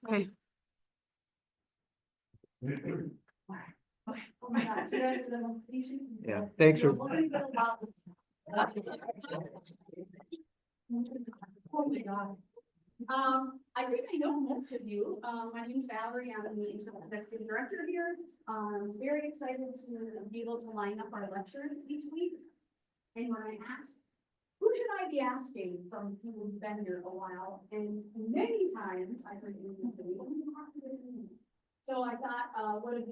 Okay. Okay. Oh my God. You guys are the most patient. Yeah, thanks for. Oh my God. I think I know most of you. My name is Valerie. I'm the executive director here. Very excited to be able to line up our lectures each week. And when I asked, who should I be asking from people who've been here a while? And many times I said, so I thought, what a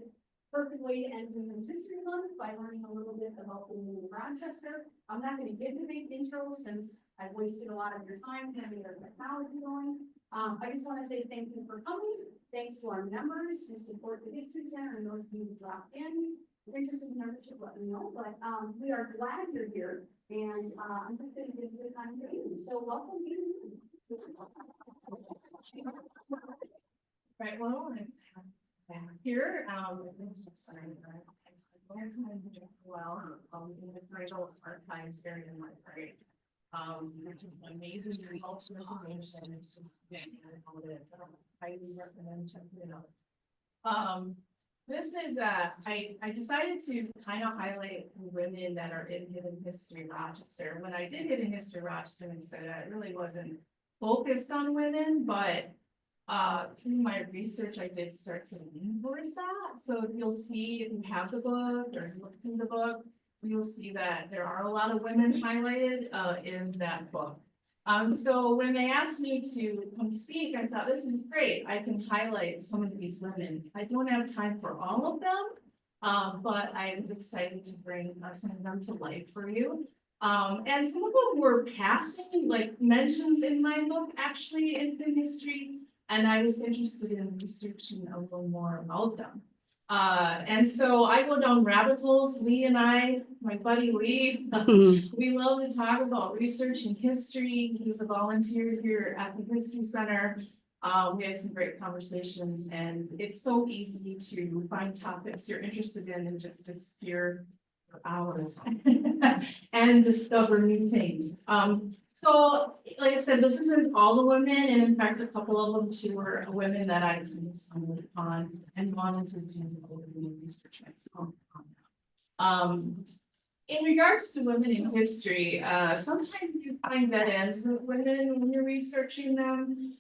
perfect way to end Women's History Month by learning a little bit about women in Rochester. I'm not going to give the big intro since I've wasted a lot of your time having our technology going. I just want to say thank you for coming. Thanks to our members who support the History Center and those of you who dropped in. If you're interested in membership, let me know. But we are glad you're here, and I'm just going to give you the time to you. So welcome you. Right, well, I'm here, in the Cradle Archives area in my grade. Which is amazing results information. It's just, highly recommend checking it out. This is, I decided to kind of highlight women that are in Hidden History Rochester. When I did Hidden History Rochester, and said I really wasn't focused on women, but through my research, I did start to lean towards that. So you'll see if you have the book or look through the book, you'll see that there are a lot of women highlighted in that book. So when they asked me to come speak, I thought this is great. I can highlight some of these women. I don't have time for all of them, but I was excited to bring some of them to life for you. And some of them were passing, like mentions in my book, actually in the history. And I was interested in researching a little more about them. And so I go down rabbit holes. Lee and I, my buddy Lee, we love to talk about research and history. He's a volunteer here at the History Center. We had some great conversations, and it's so easy to find topics you're interested in and just disappear for hours and discover new things. So, like I said, this isn't all the women, and in fact, a couple of them too were women that I stumbled upon and wanted to do a little bit of research myself on. In regards to women in history, sometimes you find that ends with women when you're researching them.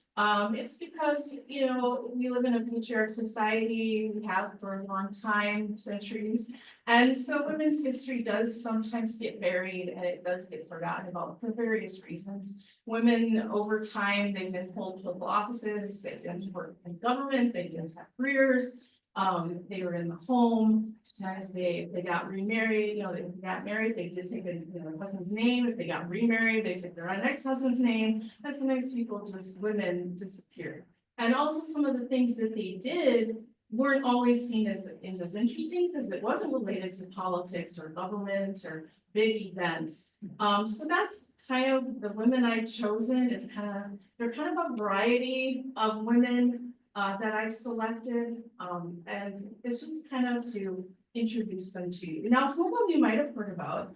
It's because, you know, we live in a patriarchal society, we have for a long time, centuries. And so women's history does sometimes get buried, and it does get forgotten about for various reasons. Women over time, they didn't hold political offices, they didn't work in government, they didn't have careers. They were in the home. Sometimes they got remarried, you know, they got married, they did take a husband's name. If they got remarried, they took their next husband's name. And sometimes people, just women, disappeared. And also some of the things that they did weren't always seen as interesting because it wasn't related to politics or government or big events. So that's kind of the women I've chosen is they're kind of a variety of women that I've selected. And it's just kind of to introduce them to you. Now, some of them you might have heard about.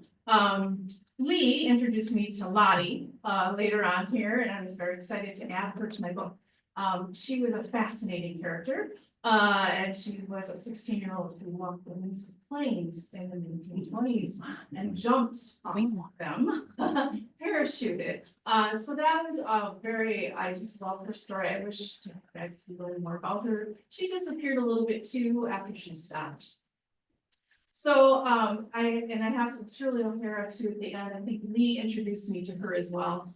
Lee introduced me to Lottie later on here, and I was very excited to add her to my book. She was a fascinating character. And she was a 16-year-old who walked women's planes in the 1920s and jumped off them, parachuted. So that was I just love her story. I wish I could learn more about her. She disappeared a little bit too after she stopped. So I have to Shirley O'Hara too at the end. I think Lee introduced me to her as well,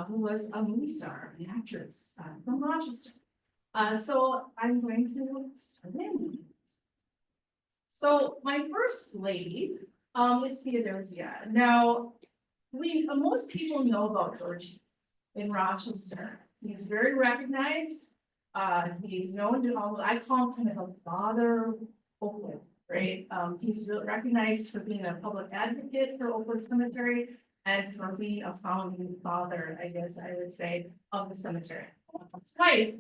who was a movie star, an actress from Rochester. So I'm going to start in. So my first lady is Theodosia. Now, most people know about George in Rochester. He's very recognized. He's known to I call him kind of a father Oakwood, right? He's really recognized for being a public advocate for Oakwood Cemetery and for being a founding father, I guess I would say, of the cemetery. His wife.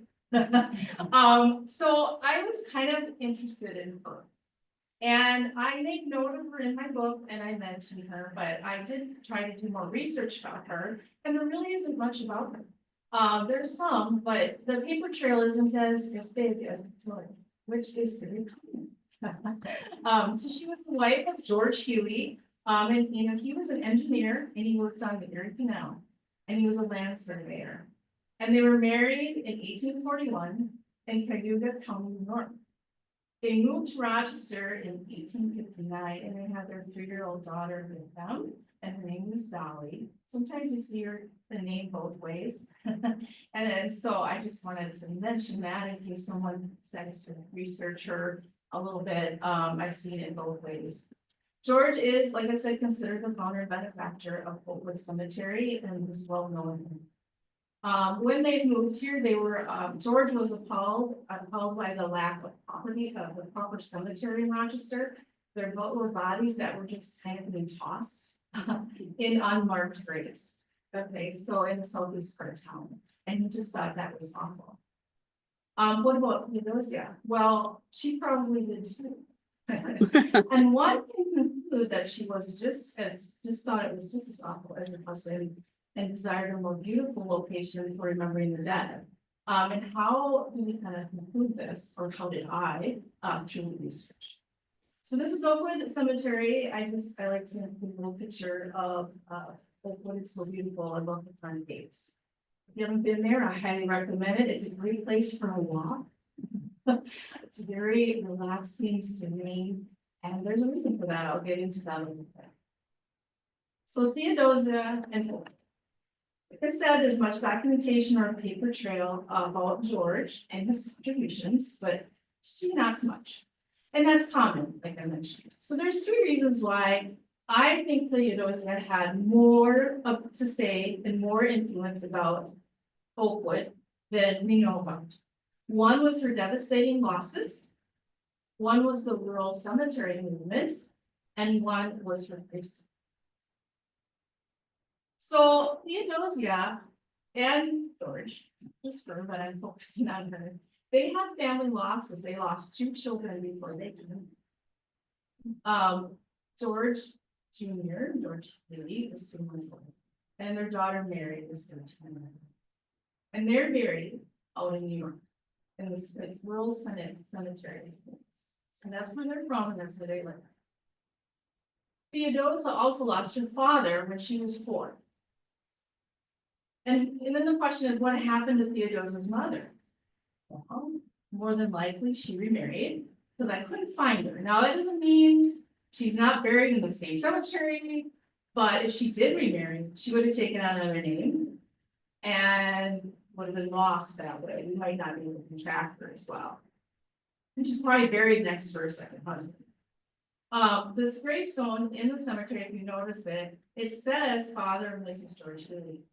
So I was kind of interested in her, and I made note of her in my book and I mentioned her, but I did try to do more research about her, and there really isn't much about her. There's some, but the paper trail isn't as big as Victoria, which is very common. So she was the wife of George Huey, and you know, he was an engineer and he worked on the Erie Canal. And he was a land surveyor. And they were married in 1841 in Cayuga County, New York. They moved to Rochester in 1859 and they had their 3-year-old daughter with them, and her name was Dolly. Sometimes you see the name both ways. And then, so I just wanted to mention that in case someone says to research her a little bit, I've seen it both ways. George is, like I said, considered the founder and benefactor of Oakwood Cemetery and was well known. When they moved here, they were, George was appalled by the lack of property of the proper cemetery in Rochester. There were bodies that were just kind of being tossed in unmarked graves. Okay, so in the southeast part of town, and he just thought that was awful. What about Theodosia? Well, she probably did too. And one can conclude that she was just thought it was just as awful as her husband and desired a more beautiful location for remembering the dead. And how do we kind of conclude this, or how did I, through research? So this is Oakwood Cemetery. I like to include a little picture of Oakwood. It's so beautiful. I love the front gates. If you haven't been there, I highly recommend it. It's a great place for a walk. It's very relaxing, serene, and there's a reason for that. I'll get into that a little bit. So Theodosia and like I said, there's much documentation or paper trail about George and his contributions, but not so much. And that's common, like I mentioned. So there's 3 reasons why I think Theodosia had more to say and more influence about Oakwood than we know about. One was her devastating losses, one was the rural cemetery movement, and one was her grief. So Theodosia and George, just her, but I'm focusing on her. They had family losses. They lost 2 children before they came. George Jr., George Huey, was 2 months old, and their daughter Mary was 13. And they're buried out in New York. And it's rural cemeteries. And that's where they're from, and that's where they live. Theodosia also lost her father when she was 4. And then the question is, what happened to Theodosia's mother? Well, more than likely she remarried, because I couldn't find her. Now, that doesn't mean she's not buried in the same cemetery, but if she did remarry, she would have taken on another name and would have been lost that way. We might not be able to track her as well. And she's probably buried next to her second husband. This gravestone in the cemetery, if you notice it, it says Father and Mrs. George Huey.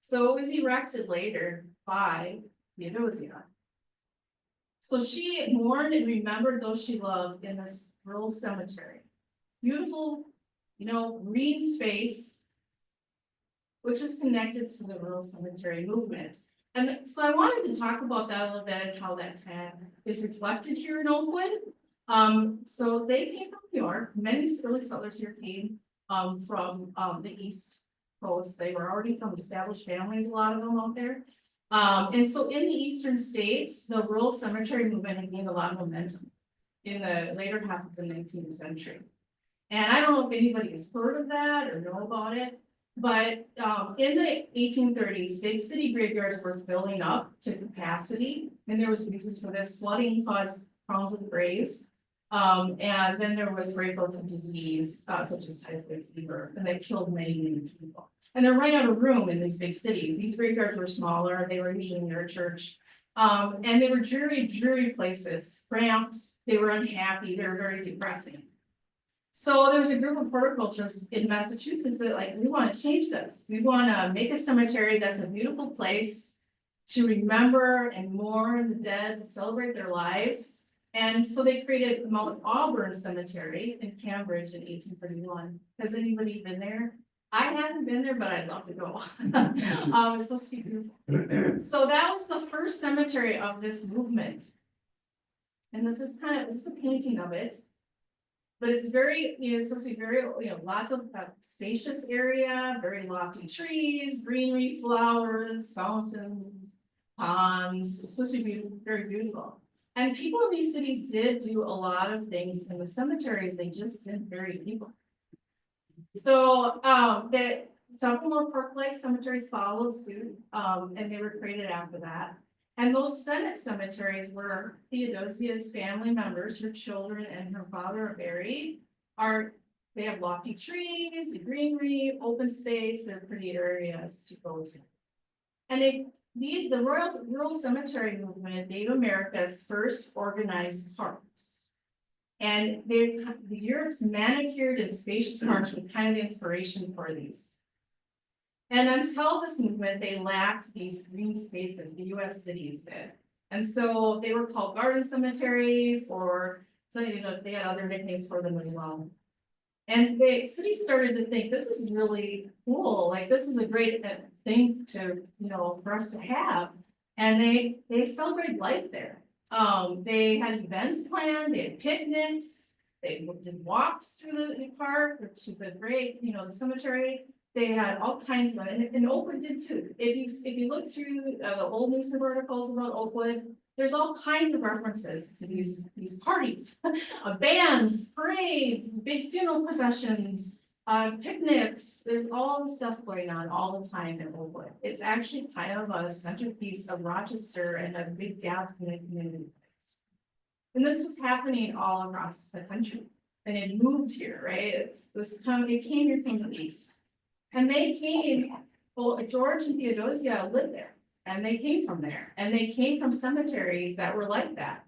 So it was erected later by Theodosia. So she mourned and remembered those she loved in this rural cemetery. Beautiful, green space, which is connected to the rural cemetery movement. And so I wanted to talk about that a little bit and how that is reflected here in Oakwood. So they came from New York. Many early settlers here came from the East Coast. They were already from established families, a lot of them out there. And so in the eastern states, the rural cemetery movement had gained a lot of momentum in the later half of the 19th century. And I don't know if anybody has heard of that or know about it, but in the 1830s, big city graveyards were filling up to capacity, and there was reasons for this. Flooding caused problems with graves, and then there was breakouts of disease, such as typhoid fever, and that killed many people. And they're running out of room in these big cities. These graveyards were smaller, they were usually near a church. And they were dreary places, cramped, they were unhappy, they were very depressing. So there was a group of horticulturists in Massachusetts that we want to change this. We want to make a cemetery that's a beautiful place to remember and mourn the dead, to celebrate their lives. And so they created Mount Auburn Cemetery in Cambridge in 1831. Has anybody been there? I haven't been there, but I'd love to go. It's supposed to be beautiful. So that was the first cemetery of this movement. And this is a painting of it. But it's very, it's supposed to be very, lots of spacious area, very lofty trees, greenery, flowers, fountains, ponds. It's supposed to be very beautiful. And people in these cities did do a lot of things in the cemeteries, they just didn't bury people. So, that some more park-like cemeteries followed suit, and they were created after that. And those Senate cemeteries where Theodosia's family members, her children and her father are buried, they have lofty trees, greenery, open space, they're pretty areas to go to. And the rural cemetery movement gave America's first organized parks. And the Europe's manicured and spacious parks were kind of the inspiration for these. And until this movement, they lacked these green spaces, the US cities did. And so they were called garden cemeteries, or they had other nicknames for them as well. And the city started to think, this is really cool, like this is a great thing to, for us to have. And they celebrated life there. They had events planned, they had picnics, they did walks through the park or to the great, the cemetery. They had all kinds of, and Oakwood did too. If you look through the old newspaper articles about Oakwood, there's all kinds of references to these parties, bands, parades, big funeral processions, picnics. There's all the stuff going on all the time in Oakwood. It's actually kind of a centerpiece of Rochester and a big gap in the community. And this was happening all across the country, and it moved here, right? It came here from the east. And they came, well, George and Theodosia lived there, and they came from there, and they came from cemeteries that were like that.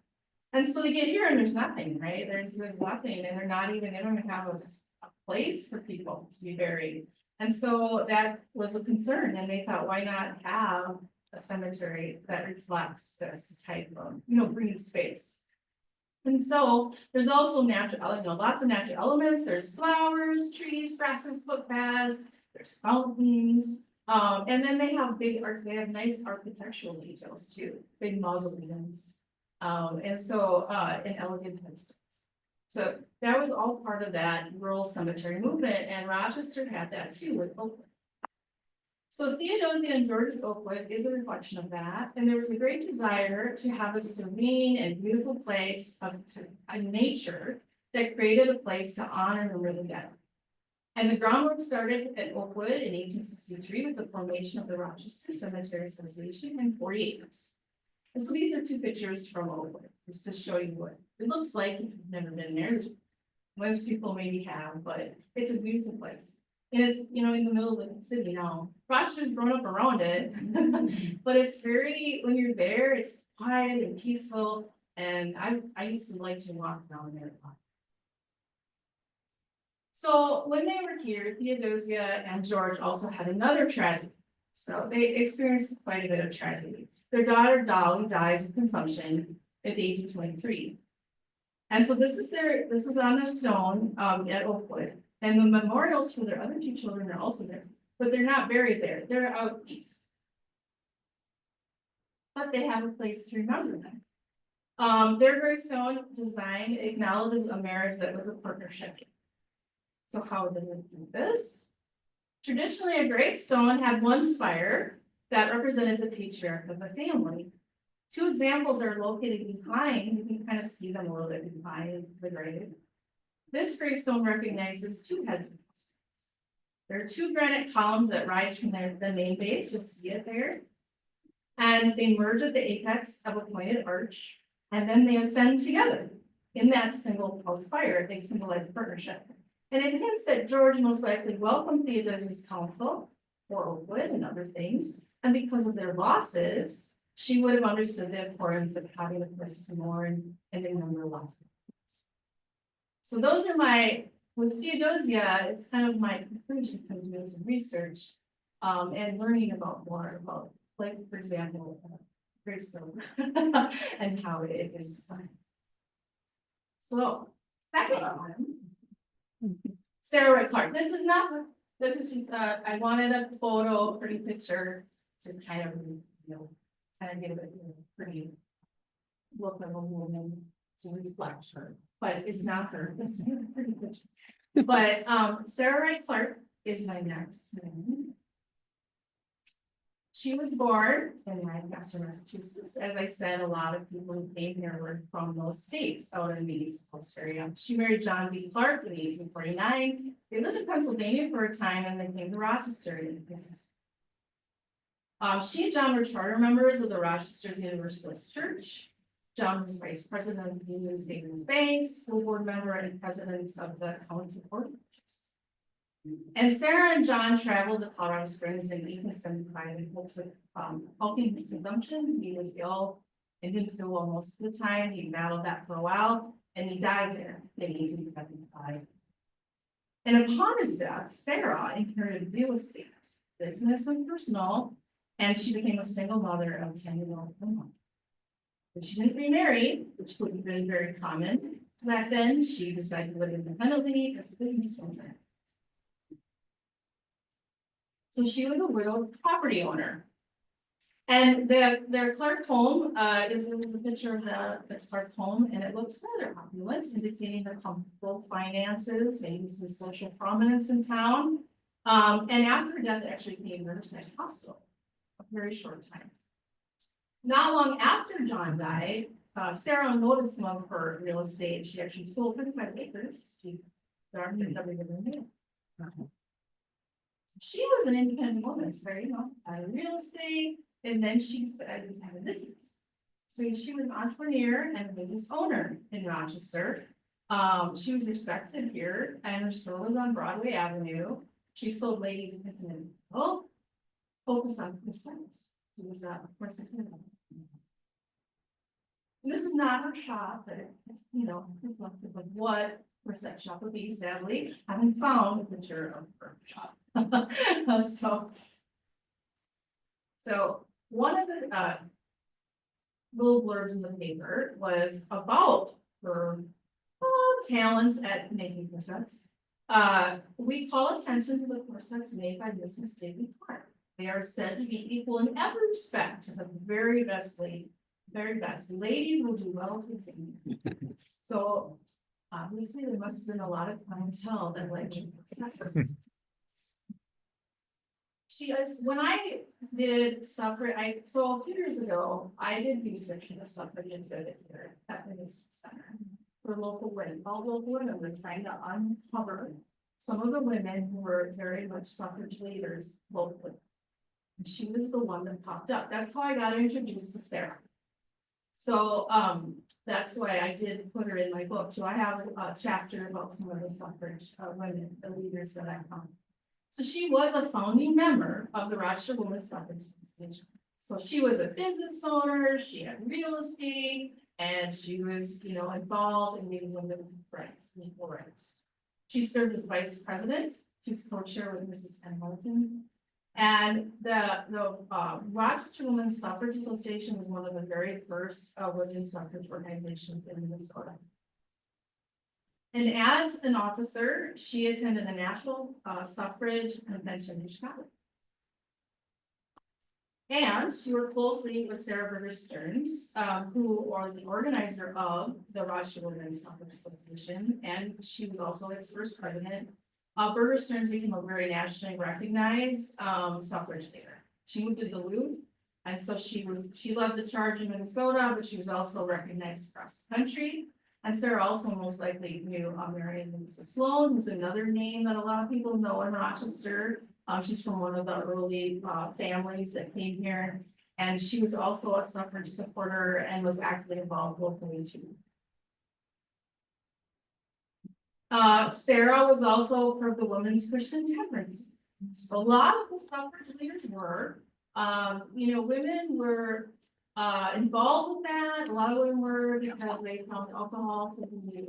And so they get here and there's nothing, right? There's nothing, and they don't even have a place for people to be buried. And so that was a concern, and they thought, why not have a cemetery that reflects this type of, green space? And so there's also lots of natural elements. There's flowers, trees, grasses, footpaths. There's fountains, and then they have nice architectural details too, big mausoleums, and elegant headstones. So that was all part of that rural cemetery movement, and Rochester had that too with Oakwood. So Theodosia and George's Oakwood is a reflection of that, and there was a great desire to have a serene and beautiful place of nature that created a place to honor the living dead. And the groundwork started at Oakwood in 1863 with the formation of the Rochester Cemetery Association and 40 acres. And so these are two pictures from Oakwood, just to show you what it looks like if you've never been there. Most people maybe have, but it's a beautiful place. And it's, in the middle of the city now. Rochester's grown up around it, but it's when you're there, it's quiet and peaceful. And I used to like to walk around there a lot. So when they were here, Theodosia and George also had another tragedy. So they experienced quite a bit of tragedy. Their daughter Dolly dies of consumption at the age of 23. And so this is on their stone at Oakwood. And the memorials for their other two children are also there, but they're not buried there. They're out east. But they have a place to remember them. Their gravestone design acknowledges a marriage that was a partnership. So how does it do this? Traditionally, a gravestone had one spire that represented the patriarch of the family. Two examples are located behind. You can kind of see them a little bit behind the grave. This gravestone recognizes two heads. There are two granite columns that rise from the main base. You'll see it there. And they merge at the apex of a pointed arch, and then they ascend together. In that single tall spire, they symbolize partnership. And it hints that George most likely welcomed Theodosia's counsel for Oakwood and other things, and because of their losses, she would have understood the importance of having a place to mourn and remember losses. So those are with Theodosia, it's kind of my conclusion from doing some research and learning more about, like, for example, gravestone and how it is designed. So, second one. Sarah Ray Clark. This is just I wanted a photo, a pretty picture to kind of give it a pretty look of a woman. to reflect her, but it's not her. It's pretty good. But Sarah Wright Clark is my next name. She was born in Rochester, Massachusetts. As I said, a lot of people who came here were from those states out in the East Coast area. She married John B. Clark in 1849. They lived in Pennsylvania for a time and then came to Rochester. She and John were charter members of the Rochester's Universalist Church. John was vice president of the Union Savings Bank, school board member, and president of the county board of trustees. And Sarah and John traveled to Colorado Springs in 1875 in hopes of helping his consumption. He was ill and didn't feel well most of the time. He battled that for a while, and he died there in 1875. And upon his death, Sarah inherited real estate, business, and personal, and she became a single mother of 10-year-old Emma. But she didn't remarry, which would have been very common back then. She decided to live independently as a businesswoman. So she was a widowed property owner. And their Clark home is a picture of the Clark home, and it looks rather opulent, indicating her comfortable finances, maybe some social prominence in town. And after her death, it actually became Riverside Hospital, a very short time. Not long after John died, Sarah unloaded some of her real estate. She actually sold 35 acres. She was an independent woman, so out of real estate, and then she decided to have a business. So she was an entrepreneur and a business owner in Rochester. She was respected here, and her store was on Broadway Avenue. She sold ladies' intimate focused on percents. She was a corsetine. This is not her shop, but it's reflective of what corset shop would be. Sadly, I haven't found a picture of her shop. So one of the little blurbs in the paper was about her talent at making corsets. We call attention to the corsets made by Mrs. J.B. Clark. They are said to be equal in every respect to the very best ladies will do well to examine. So obviously there must have been a lot of clientele that liked corsets. When I did suffrage, so a few years ago, I did research in the suffrage exhibit here at the History Center for local women. All local women were trying to uncover some of the women who were very much suffrage leaders locally. And she was the one that popped up. That's how I got introduced to Sarah. So that's why I did put her in my book too. I have a chapter about some of the suffrage women, the leaders that I found. So she was a founding member of the Rochester Women's Suffrage Association. So she was a business owner, she had real estate, and she was, involved in meeting women's rights, equal rights. She served as vice president. She was co-chair with Mrs. Hamilton. And the Rochester Women's Suffrage Association was one of the very first women's suffrage organizations in Minnesota. And as an officer, she attended a national suffrage convention in Chicago. And she worked closely with Sarah Berger Stearns, who was the organizer of the Rochester Women's Suffrage Association, and she was also its first president. Berger Stearns became a very nationally recognized suffrage leader. She moved to Duluth, and so she led the charge in Minnesota, but she was also recognized across the country. And Sarah also most likely knew Marion Mrs. Sloan, who's another name that a lot of people know in Rochester. She's from one of the early families that came here, and she was also a suffrage supporter and was actively involved locally too. Sarah was also part of the Women's Christian Temperance. So a lot of the suffrage leaders were, women were involved with that. A lot of women were because they found alcohol to be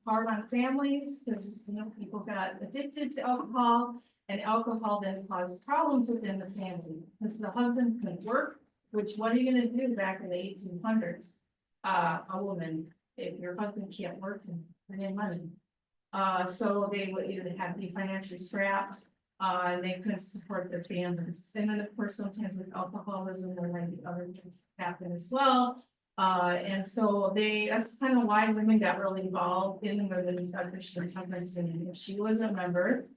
hard on families because people got addicted to alcohol, and alcohol then caused problems within the family because the husband couldn't work. Which what are you going to do back in the 1800s? A woman, if your husband can't work and bring in money. So they would either have to be financially strapped, and they couldn't support their families. And then of course, sometimes with alcoholism, there might be other things that happen as well. And so that's kind of why women got really involved in the women's Christian temperance union. She was a member.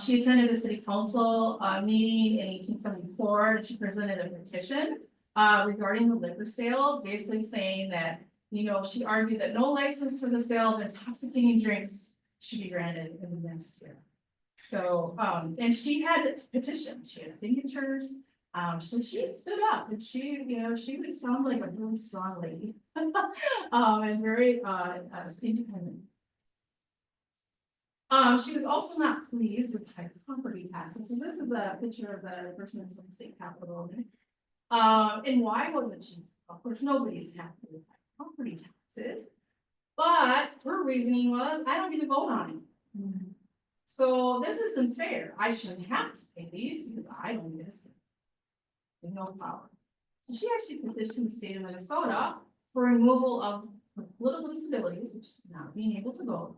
She attended a city council, meeting in 1874, and she presented a petition, regarding the liquor sales, basically saying that, she argued that no license for the sale of intoxicating drinks should be granted in the next year. So, and she had petitions, she had signatures, so she stood up and she would sound like a really strong lady. And very, independent. She was also not pleased with high property taxes, so this is a picture of the person in the state capitol. And why wasn't she? Of course, nobody's happy with high property taxes, but her reasoning was, I don't get to vote on it. So this isn't fair. I shouldn't have to pay these because I don't get a say. With no power. So she actually petitioned the state of Minnesota for removal of political disabilities, which is not being able to vote,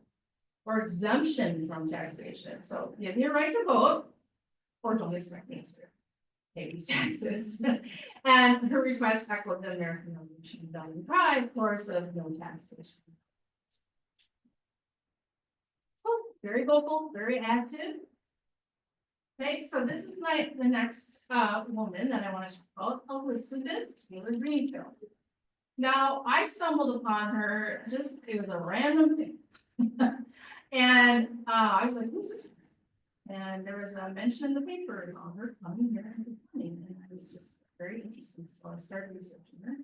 or exemption from taxation. So you have your right to vote, or don't expect me to pay these taxes. And her request echoed the American Revolution Founding Cry, of course, of no taxation. Very vocal, very active. Okay, so this is the next woman that I want to talk about, Elizabeth Taylor Greenfield. Now, I stumbled upon her, it was a random thing. And I was like, who's this? And there was a mention in the paper on her coming here and I was just very interested, so I started researching her.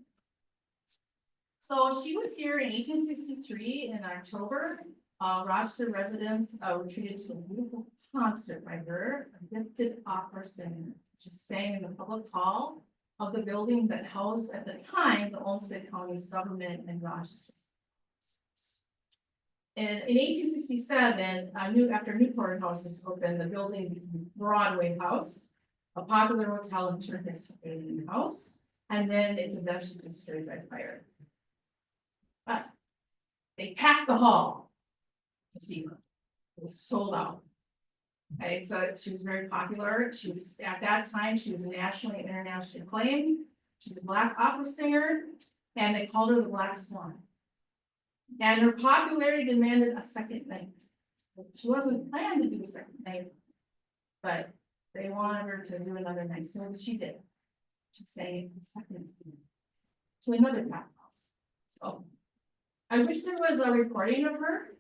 So she was here in 1863 in October. Rochester residents were treated to a beautiful concert by her, a gifted opera singer. She sang in the public hall of the building that housed at the time the Olmsted County's government in Rochester. And in 1867, after Newport House was opened, the building became Broadway House, a popular hotel and tourist house, and then it's eventually destroyed by fire. But they packed the hall to see her. It was sold out. Okay, so she was very popular. She was, at that time, she was nationally and internationally acclaimed. She's a Black opera singer, and they called her the Black Swan. And her popularity demanded a second night. She wasn't planned to do a second night, but they wanted her to do another night, so she did. She sang the second to another packed house. So I wish there was a recording of her.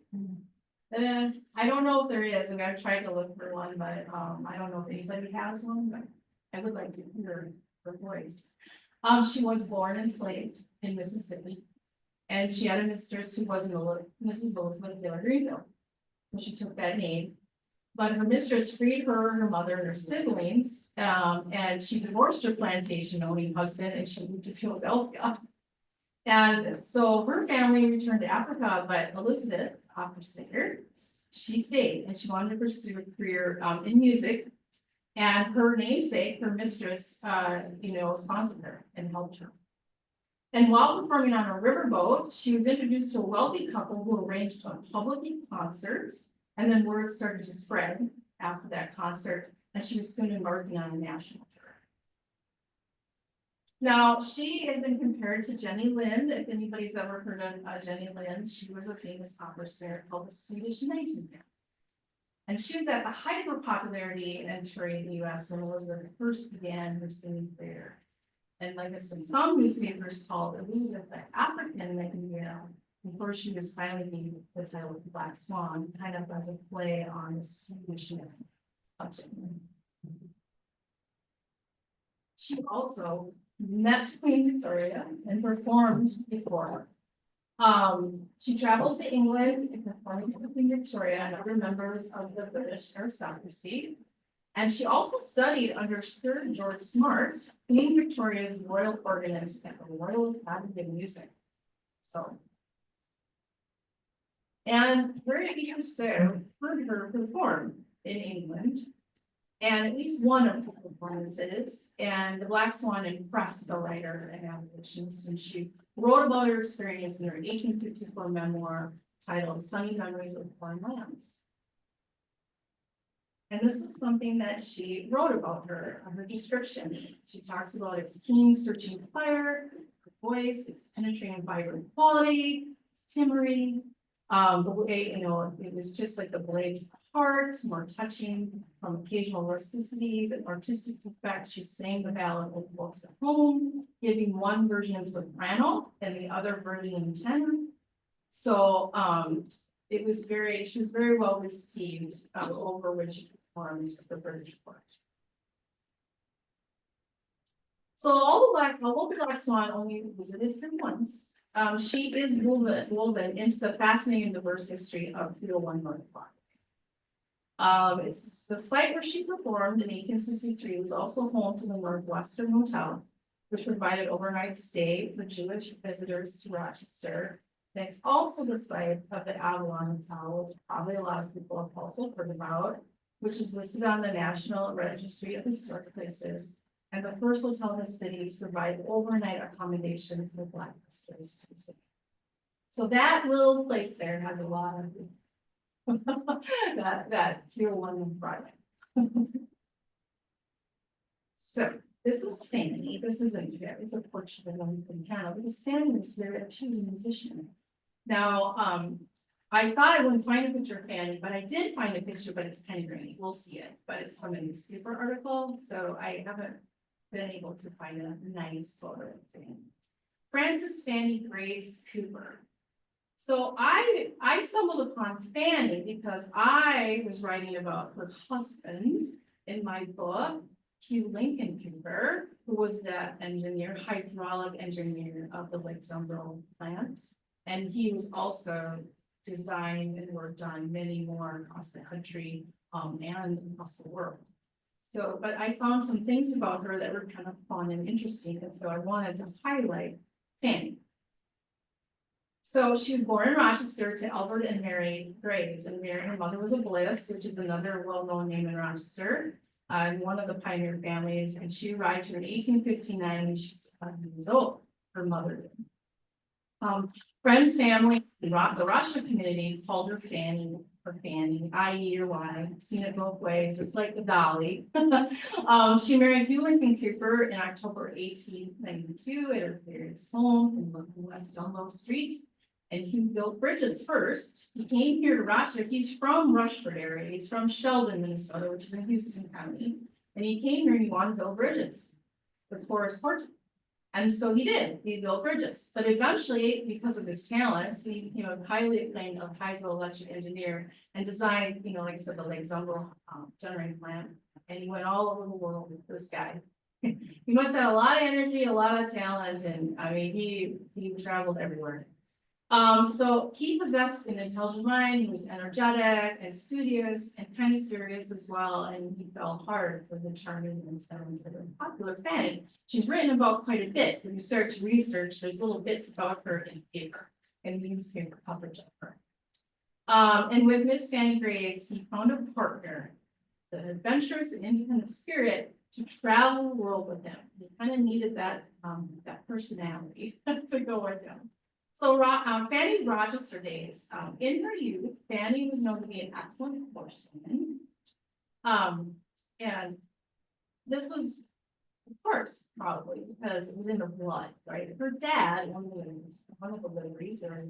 I don't know if there is, and I've tried to look for one, but I don't know if anybody has one, but I would like to hear her voice. She was born enslaved in Mississippi, and she had a mistress who was Mrs. Elizabeth Taylor Greenfield. And she took that name, but her mistress freed her, her mother, and her siblings, and she divorced her plantation owning husband, and she moved to Philadelphia. And so her family returned to Africa, but Elizabeth, opera singer, she stayed and she wanted to pursue a career in music. And her namesake, her mistress, sponsored her and helped her. And while performing on a riverboat, she was introduced to a wealthy couple who arranged a public concert. And then word started to spread after that concert, and she was soon embarking on a national tour. Now, she has been compared to Jenny Lind. If anybody's ever heard of Jenny Lind, she was a famous opera singer called the Swedish Nightingale. And she was at the height of her popularity and touring in the US when Elizabeth first began her singing career. And like I said, some newspapers called Elizabeth the African Nightingale before she was finally given the title of Black Swan, kind of as a play on the Swedish Nightingale. She also met Queen Victoria and performed before her. She traveled to England and performed with Queen Victoria and other members of the British aristocracy. And she also studied under Sir George Smart, Queen Victoria's royal organist at the Royal Academy of Music. And very few heard her perform in England. And at least one of her performances, and the Black Swan impressed the writer and abolitionist, and she wrote about her experience in her 1854 memoir titled Sunny Memories of Foreign Lands. And this is something that she wrote about her description. She talks about its keen searching fire, voice, it's penetrating, vibrant quality, it's timbre. The way, it was just like the blade to the heart, more touching from occasional rusticities and artistic effects. She sang the ballad with folks at home, giving one version in soprano and the other version in tenor. So, she was very well received, over when she performed the British court. So all the Black Swan only visited him once. She is woven into the fascinating diverse history of 301 North Park. It's the site where she performed in 1863 was also home to the Northwestern Hotel, which provided overnight stay for Jewish visitors to Rochester. And it's also the site of the Avalon Hotel, which probably a lot of people have also heard about, which is listed on the National Registry of Historic Places, and the first hotel in the city to provide overnight accommodation for Black visitors to the city. So that little place there has a lot of that 301 project. So this is Fanny. This isn't here. It's a portrait of one from Canada. Because Fanny was very, she was a musician. Now, I thought I wouldn't find a picture of Fanny, but I did find a picture, but it's kind of grainy. We'll see it, but it's from a newspaper article, so I haven't been able to find a nice photo of Fanny. Frances Fanny Grace Cooper. So I stumbled upon Fanny because I was writing about her husband in my book, Hugh Lincoln Cooper, who was the hydraulic engineer of the Lake Zumbro plant. And he was also designed and worked on many more across the country, and across the world. So, but I found some things about her that were kind of fun and interesting, and so I wanted to highlight Fanny. So she was born in Rochester to Albert and Mary Graves, and her mother was a Bliss, which is another well-known name in Rochester, one of the pioneer families, and she arrived here in 1859 when she was 5 years old. Her mother did. Friends, family, the Rochester community called her Fanny or Fanny, I-E or Y, seen it both ways, just like the Dolly. She married Hugh Lincoln Cooper in October 1892 at her parents' home in West Dunlow Street. And Hugh built bridges first. He came here to Rochester. He's from Rushford area. He's from Sheldon, Minnesota, which is in Houston County. And he came here and he wanted to build bridges with Forrest Horton. And so he did, he built bridges, but eventually, because of his talent, he became a highly acclaimed hydroelectric engineer and designed, like I said, the Lake Zumbro generating plant. And he went all over the world with this guy. He must have a lot of energy, a lot of talent, and I mean, he traveled everywhere. So he possessed an intelligent mind, he was energetic and studious and kind of serious as well, and he fell hard for the charming and talented and popular Fanny. She's written about quite a bit. When you start to research, there's little bits about her in paper, and newspaper coverage of her. And with Miss Fanny Grace, he found a partner, the adventurous and independent spirit, to travel the world with him. He kind of needed that personality to go with him. So Fanny's Rochester days, in her youth, Fanny was known to be an excellent horsewoman. And this was, of course, probably because it was in her blood, right? Her dad, one of the liveries, there was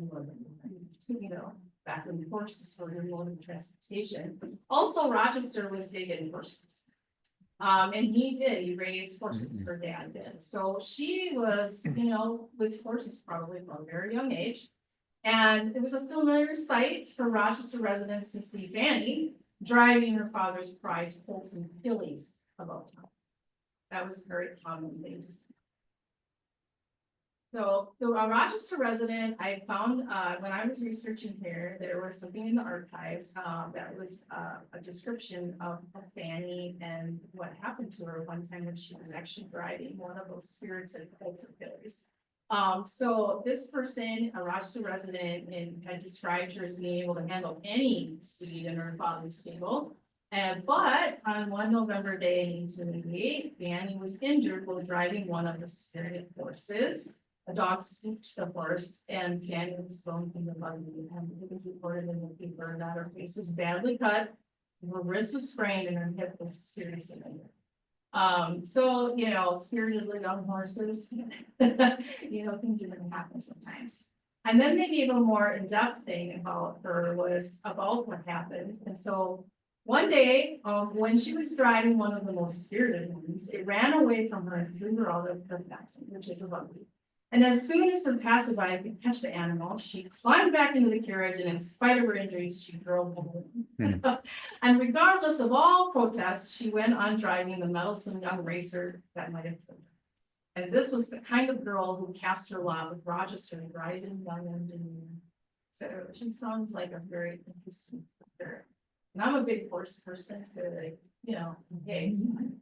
back when horses were your mode of transportation. Also, Rochester was big in horses. And he raised horses, her dad did. So she was, with horses probably from a very young age. And it was a familiar sight for Rochester residents to see Fanny driving her father's prized colts and fillies about town. That was a very common thing to see. So the Rochester resident, I found when I was researching here, there was something in the archives that was a description of Fanny and what happened to her one time when she was actually driving one of those spirited colts and fillies. So this person, a Rochester resident, had described her as being able to handle any steed in her father's stable. But on one November day in 1888, Fanny was injured while driving one of the spirited horses. A dog spooked the horse, and Fanny was thrown from the buggy, and it was reported in the paper that her face was badly cut, her wrist was sprained, and her hip was seriously injured. So, you know, spiritedly on horses, you know, things are gonna happen sometimes. And then they gave a more in-depth thing about her was about what happened, and so. One day, when she was driving one of the most spirited ones, it ran away from her and threw her out of her fountain, which is a buggy. And as soon as a passerby could catch the animal, she climbed back into the carriage, and in spite of her injuries, she drove home. And regardless of all protests, she went on driving the meddlesome young racer that might have killed her. And this was the kind of girl who cast her lot with Rochester, rising young engineer. So she sounds like a very interesting character. And I'm a big horse person, so like, you know, hey,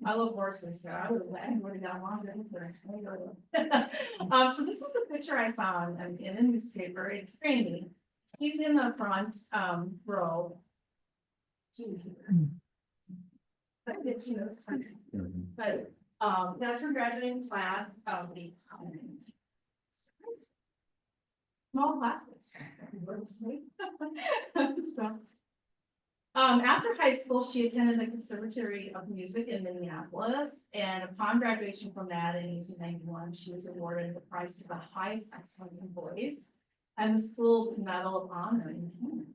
I love horses, so I would have got longer. So this is the picture I found in a newspaper. It's Fanny. He's in the front row. But it's, you know, it's fun. But that's her graduating class of the small classes. So. After high school, she attended the Conservatory of Music in Minneapolis, and upon graduation from that in 1891, she was awarded the prize for the highest excellence in voice and the school's Medal of Honor in Canada.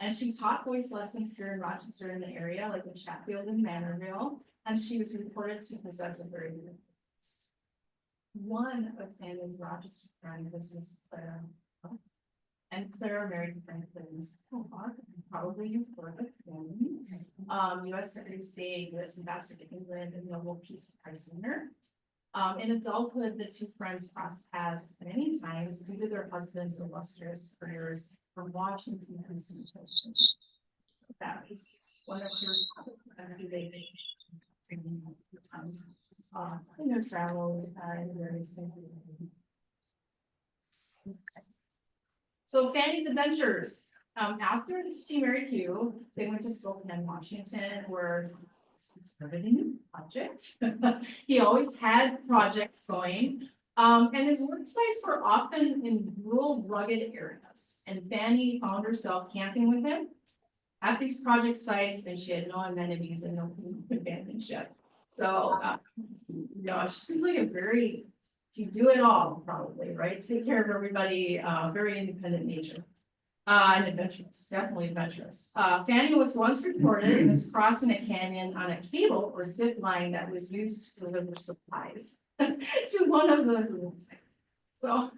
And she taught voice lessons here in Rochester in the area, like in Chatfield and Manorville, and she was reported to possess a very good voice. One of Fanny's Rochester friends was Miss Clara. And Clara married Franklin's probably you've heard of him. U.S. Secretary of State, U.S. Ambassador to England, and Nobel Peace Prize winner. In adulthood, the two friends crossed paths many times due to their husbands' illustrious careers from Washington to DC. That was one of her in their travels and various things. So Fanny's adventures. After she married Hugh, they went to Spokane, Washington, where he started a new project. He always had projects going. And his work sites were often in rural, rugged areas. And Fanny found herself camping with him at these project sites, and she had no amenities and no companionship. So, you know, she seems like a very you do it all, probably, right? Take care of everybody, very independent nature. And adventurous, definitely adventurous. Fanny was once reported as crossing a canyon on a cable or zip line that was used to deliver supplies to one of the rooms. So,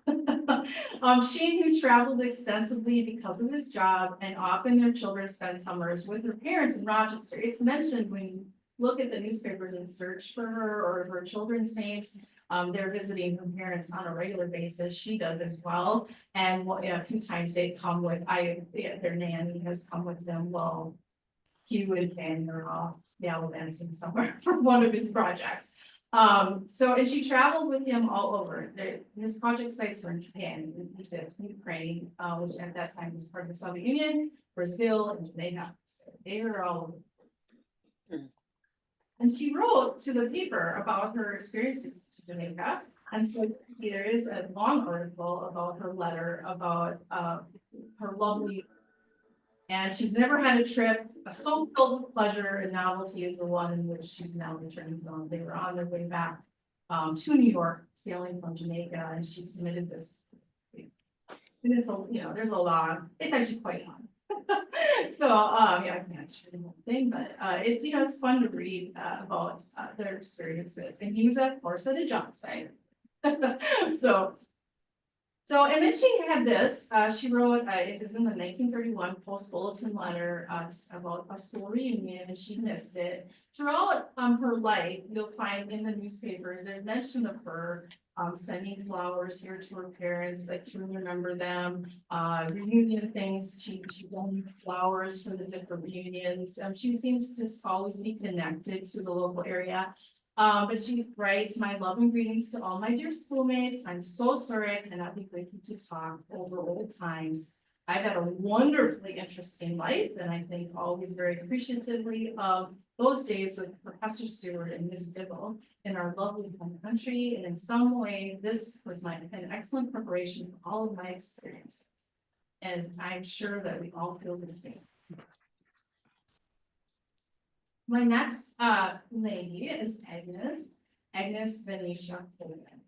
she who traveled extensively because of his job, and often their children spent summers with their parents in Rochester. It's mentioned when you look at the newspapers and search for her or her children's names. They're visiting her parents on a regular basis. She does as well. And a few times they come with, their nanny has come with them. Well, Hugh and Fanny are off gallivanting somewhere for one of his projects. And she traveled with him all over. His project sites were in Japan, Ukraine, which at that time was part of the Soviet Union, Brazil, and Jamaica. So they were all over. And she wrote to the paper about her experiences to Jamaica. And so there is a long article about her letter about her lovely, and she's never had a trip so filled with pleasure and novelty as the one in which she's now returning from. They were on their way back to New York, sailing from Jamaica, and she submitted this. And it's there's a lot. It's actually quite long. So, yeah, I can't share the whole thing, but, it's fun to read, about, their experiences, and he was, of course, at a job site. And then she had this, she wrote, it was in the 1931 Post Bulletin letter, about a school reunion, and she missed it. Throughout, her life, you'll find in the newspapers, there's mention of her, sending flowers here to her parents, like to remember them, reunion things, she donated flowers for the different reunions, she seems to just always be connected to the local area. But she writes, "My love and greetings to all my dear schoolmates. I'm so sorry I cannot be with you to talk over old times. I've had a wonderfully interesting life, and I think always very appreciatively of those days with Professor Stewart and Ms. Dibble in our lovely home country. And in some way, this was an excellent preparation for all of my experiences. And I'm sure that we all feel the same." My next lady is Agnes Venetia Hogan.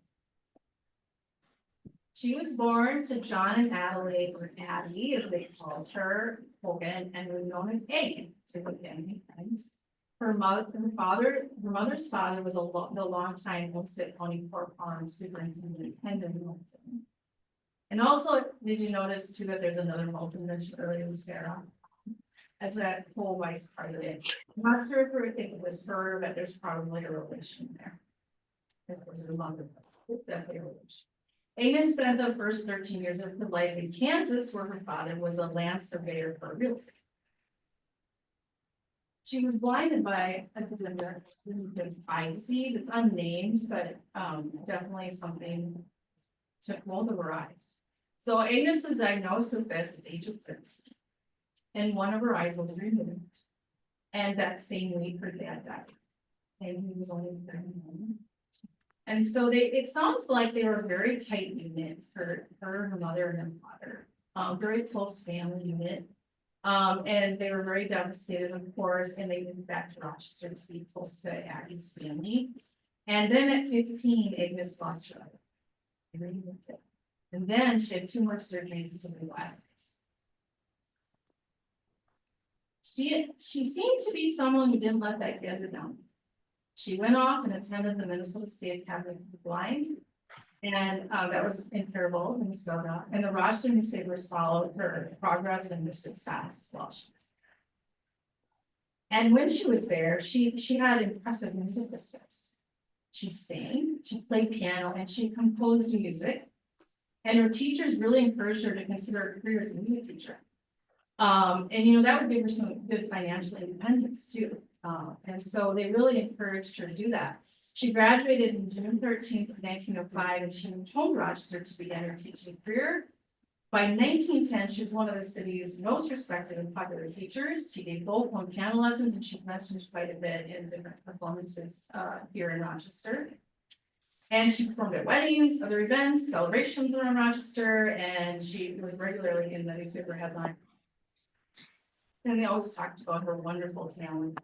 She was born to John and Adelaide, or Addie, as they called her, Hogan, and was known as Egg to her family friends. Her mother's father was the longtime Woonsocket County Pork Farm Superintendent. And also, did you notice too that there's another Moulton mentioned earlier, Sarah, as that full vice president? I'm not sure if we think it was her, but there's probably a relation there. It was her mother, definitely a relation. Agnes spent the first 13 years of her life in Kansas, where her father was a land surveyor for real estate. She was blinded by a eye disease. It's unnamed, but definitely something took both of her eyes. So Agnes was diagnosed with this at the age of 13, and one of her eyes was removed. And that same week, her dad died, and he was only 39. And so it sounds like they were a very tight unit, her mother and her father, very close family unit. And they were very devastated, of course, and they moved back to Rochester to be close to Aggie's family. And then at 15, Agnes lost her eye. And then she had 2 more surgeries to her glasses. She seemed to be someone who didn't let that get her down. She went off and attended the Minnesota State Academy for the Blind, and that was in Faribault, Minnesota. And the Rochester newspapers followed her progress and her success while she was there. And when she was there, she had impressive musical skills. She sang, she played piano, and she composed music. And her teachers really encouraged her to consider a career as a music teacher. And that would give her some good financial independence too. And so they really encouraged her to do that. She graduated on June 13th, 1905, and she moved home to Rochester to begin her teaching career. By 1910, she was one of the city's most respected and popular teachers. She gave full-blown piano lessons, and she's mentioned quite a bit in different performances here in Rochester. And she performed at weddings, other events, celebrations around Rochester, and she was regularly in the newspaper headline. And they always talked about her wonderful talent.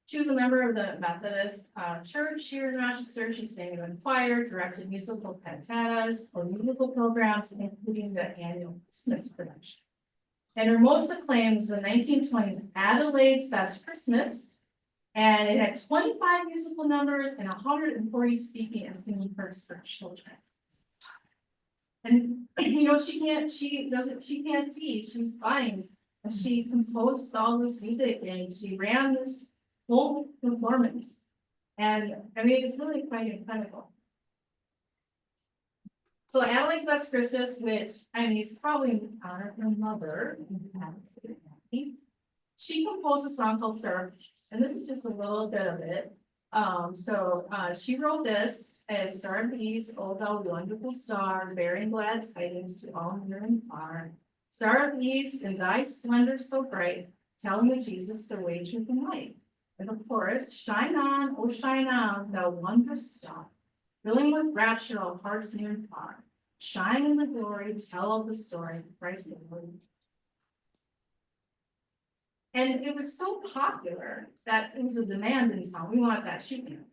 She was a member of the Methodist Church here in Rochester. She sang in the choir, directed musical cantatas or musical programs, including the annual Christmas production. And her most acclaimed was the 1920s Adelaide's Best Christmas. And it had 25 musical numbers and 140 speaking and singing parts for children. And she can't see, she's blind. And she composed all this music and she ran this whole performance. And I mean, it's really quite incredible. So Adelaide's Best Christmas, which I mean, is probably in honor of her mother. She composed a song called Star of Peace, and this is just a little bit of it. She wrote this as Star of Peace, O thou wonderful star, bearing glad tidings to all near and far. Star of Peace, in thy splendor so bright, telling of Jesus the way, truth, and light. And the chorus, shine on, oh shine on, thou wondrous star, filling with rapture all hearts near and far. Shine in the glory, tell of the story, Christ the Lord. And it was so popular that it was a demand in town. We want that sheet music.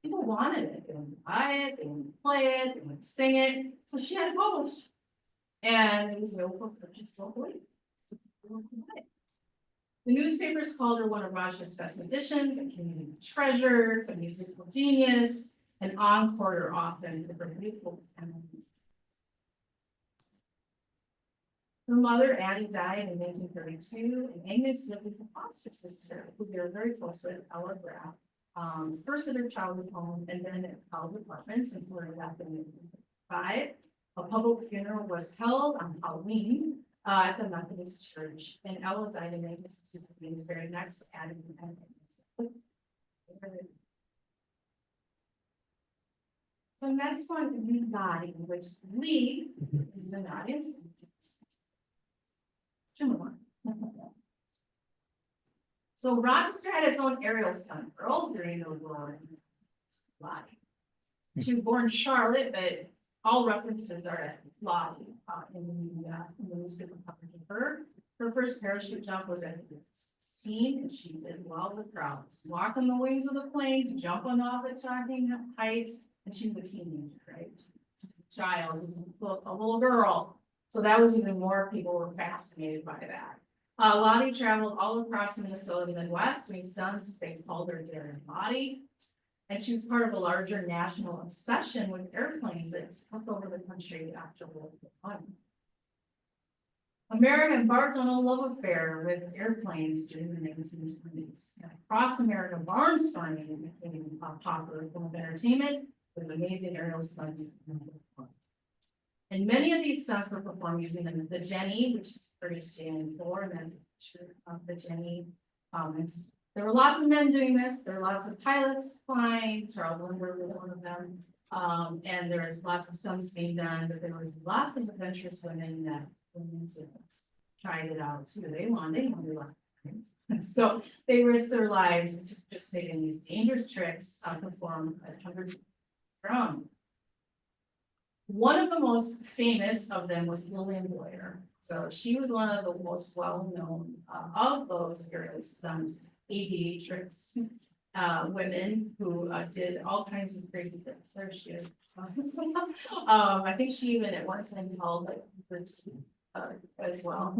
People wanted it. They would buy it, they would play it, they would sing it. So she had it published. And it was available for purchase locally. The newspapers called her one of Rochester's best musicians, a community treasure, a musical genius, and encored her often for her beautiful piano. Her mother, Addie, died in 1932, and Agnes lived with her foster sister, who they were very close with, Ella Graff, first at her childhood home and then at college apartments until her death in 1955. A public funeral was held on Halloween at the Methodist Church, and Ella died in 1963 and was buried next to Addie and Agnes. So next one, Lee Body, which Lee is an audience. So Rochester had its own aerial stunt girl during the war. She was born Charlotte, but all references are at Lottie in the newspaper coverage of her. Her first parachute jump was at 16, and she did well with crowds. Walk on the wings of the plane, jumping off at shocking heights, and she's a teenager, right? She's a child, she's a little girl. So that was even more, people were fascinated by that. Lottie traveled all across Minnesota and Midwest doing stunts. They called her Daring Lottie. And she was part of a larger national obsession with airplanes that took over the country after World War I. America embarked on a love affair with airplanes during the 1920s. And across America, barnstorming became a popular form of entertainment with amazing aerial stunts. And many of these stunts were performed using the Jenny, which is British JN4, and that's a picture of the Jenny. There were lots of men doing this. There were lots of pilots flying. Charles Lindbergh was one of them. And there was lots of stunts being done, but there was lots of adventurous women that tried it out too. They wanted a lot of things. So they risked their lives to participate in these dangerous tricks, performed at hundreds of ground. One of the most famous of them was Lillian Boyer. So she was one of the most well-known of those aerial stunts, aviatrix women who did all kinds of crazy things. There she is. I think she even at one time held like as well.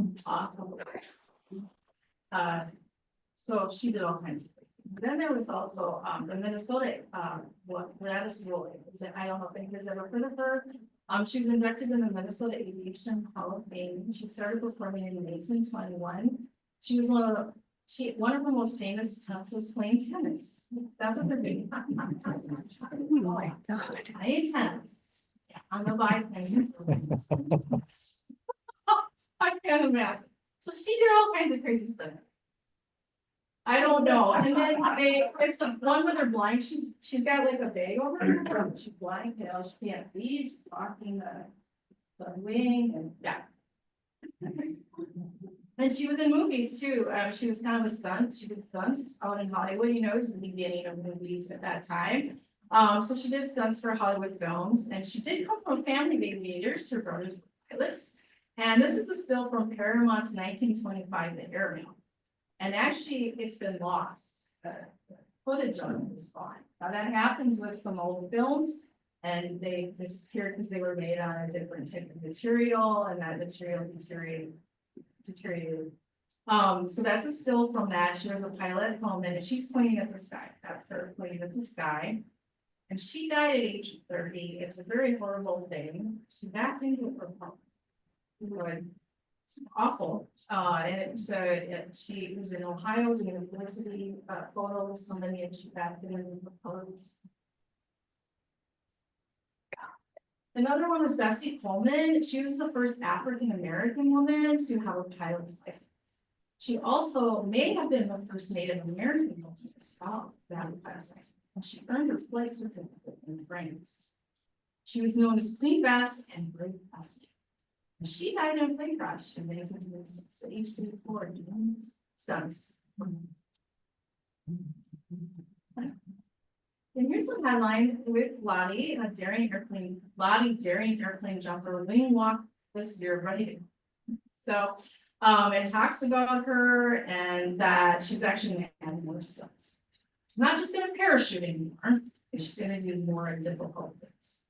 So she did all kinds of things. Then there was also the Minnesota Gladys Roy. I don't know if anybody's ever heard of her. She was inducted in the Minnesota Aviation Hall of Fame. She started performing in 1821. She was one of the most famous stunts was playing tennis. That's what they're doing. Oh my God. Playing tennis. Yeah, on the biplane. I can't imagine. So she did all kinds of crazy stuff. I don't know. And then there's the one where they're blind. She's got like a bag over her. She's blind, you know, she can't see. She's walking the wing and yeah. And she was in movies too. She was kind of a stunt. She did stunts out in Hollywood, you know, it was the beginning of movies at that time. So she did stunts for Hollywood films, and she did come from a family of aviators. Her brothers were pilots. And this is a still from Paramount's 1925, The Airmail. And actually, it's been lost. Footage of it is gone. Now that happens with some old films, and they disappeared because they were made on a different type of material, and that material deteriorated. So that's a still from that. She was a pilot home, and she's pointing at the sky. That's her pointing at the sky. And she died at age 30. It's a very horrible thing. She backed into her pump. It's awful. And she was in Ohio doing a publicity photo with somebody, and she backed into her pose. Another one was Bessie Coleman. She was the first African-American woman to have a pilot's license. She also may have been the first Native American woman as well to have a pilot's license. And she earned her flight certificate in France. She was known as Queen Bess and Great Bessie. And she died in a plane crash in 1926 at age 34 doing stunts. And here's some headline with Lottie, a daring airplane jumper, wing walk this year, ready to go. So it talks about her and that she's actually gonna add more stunts. She's not just gonna parachute anymore, she's gonna do more difficult things.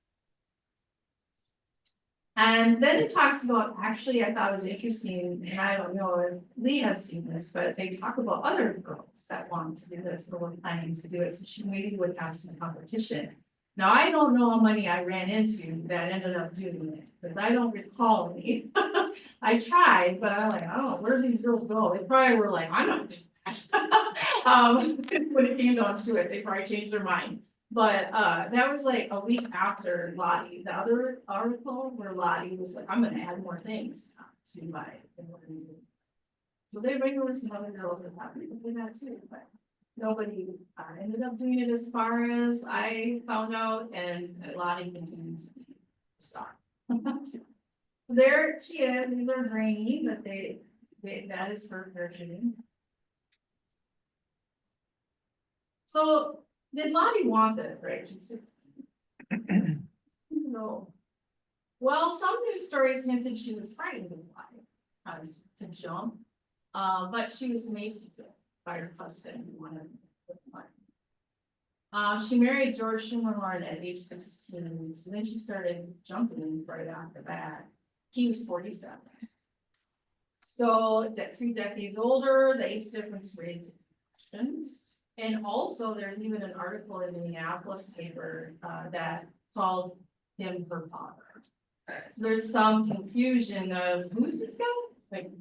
And then it talks about, actually, I thought it was interesting, and I don't know if Lee had seen this, but they talk about other girls that want to do this or were planning to do it, so she maybe would have some competition. Now, I don't know how many I ran into that ended up doing it, because I don't recall any. I tried, but I'm like, I don't know, where did these girls go? They probably were like, I'm not doing that. When it came down to it, they probably changed their mind. But that was like a week after Lottie, the other article where Lottie was like, I'm gonna add more things to my. So there were some other girls that thought people did that too, but nobody ended up doing it as far as I found out, and Lottie continues to be a star. So there she is. These are grainy, but that is for parachuting. So did Lottie want this, right? She's 16. No. Well, some news stories hinted she was frightened of Lottie. as to jump. But she was made to do it by her husband, who wanted to she married George Schumann at age 16, so then she started jumping right after that. He was 47. So that's 3 decades older, the age difference raised questions. And also there's even an article in the Minneapolis paper that called him her father. So there's some confusion of who's this guy? Like,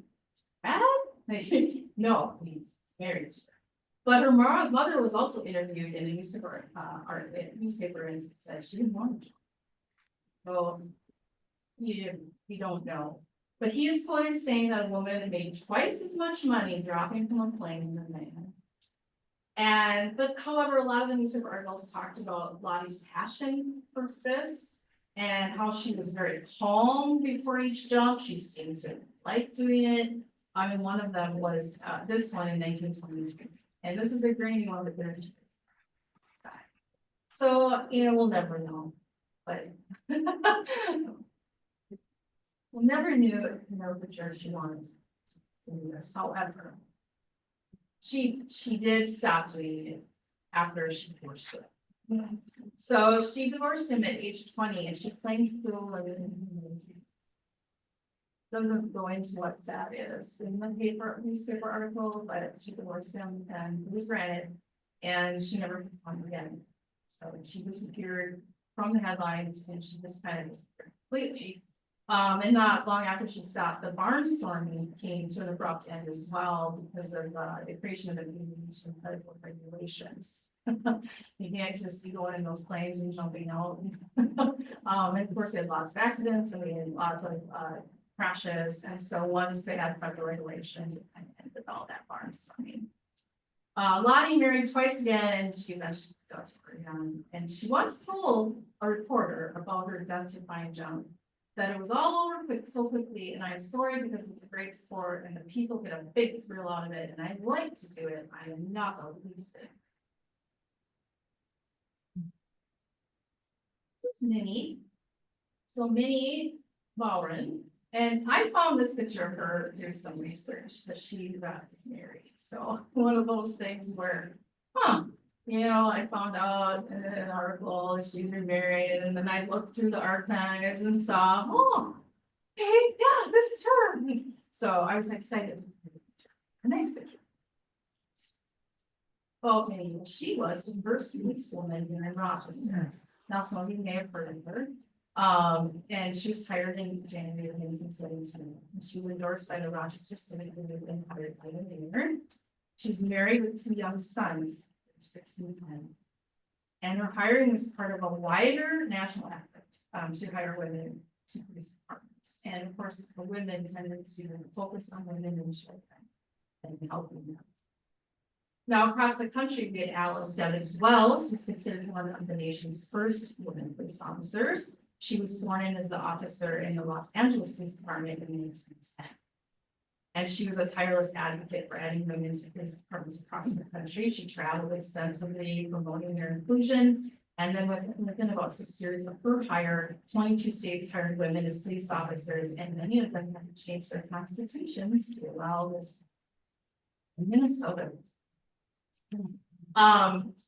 bad? Like, no, he's married to her. But her mother was also interviewed in a newspaper, and said she didn't want to. So, you don't know. But he is quoted as saying that a woman made twice as much money dropping from a plane than a man. But however, a lot of the newspaper articles talked about Lottie's passion for this and how she was very calm before each jump. She seemed to like doing it. I mean, one of them was this one in 1922. And this is a grainy one, but there's. So, we'll never know, but we'll never know for sure she wanted to do this. However, she did stop doing it after she divorced him. So she divorced him at age 20, and she claimed to go doesn't go into what that is in the newspaper article, but she divorced him and it was granted, and she never performed again. So she disappeared from the headlines, and she just kind of disappeared completely. And not long after she stopped, the barnstorming came to an abrupt end as well because of the creation of the aviation federal regulations. You can't just be going in those planes and jumping out. And of course, they had lots of accidents, and we had lots of crashes, and so once they had federal regulations, it kind of ended all that barnstorming. Lottie married twice again, and she eventually got very young. And she once told a reporter about her death-defying jump that it was all over so quickly, and I'm sorry because it's a great sport and the people get a big thrill out of it, and I'd like to do it. I am not the least bit. This is Minnie. So Minnie Bowron. And I found this picture of her through some research, that she got married. So one of those things where, I found out in an article she was married, and then I looked through the archives and saw, hey, yeah, this is her. So I was excited. A nice picture. Well, anyway, she was the first policewoman here in Rochester. Now, some of you may have heard of her. And she was hired in January of 1917. She was endorsed by the Rochester Civic Union and hired by the mayor. She was married with 2 young sons, 6 and 10. And her hiring was part of a wider national effort to hire women to police departments. And of course, the women tended to focus on women and children and helping them. Now, across the country, we had Alice Devins Wells, who's considered one of the nation's first women police officers. She was sworn in as the officer in the Los Angeles Police Department in 1910. And she was a tireless advocate for adding women to police departments across the country. She traveled extensively promoting their inclusion. And then within about 6 years of her hire, 22 states hired women as police officers, and many of them had to change their constitutions to allow this in Minnesota.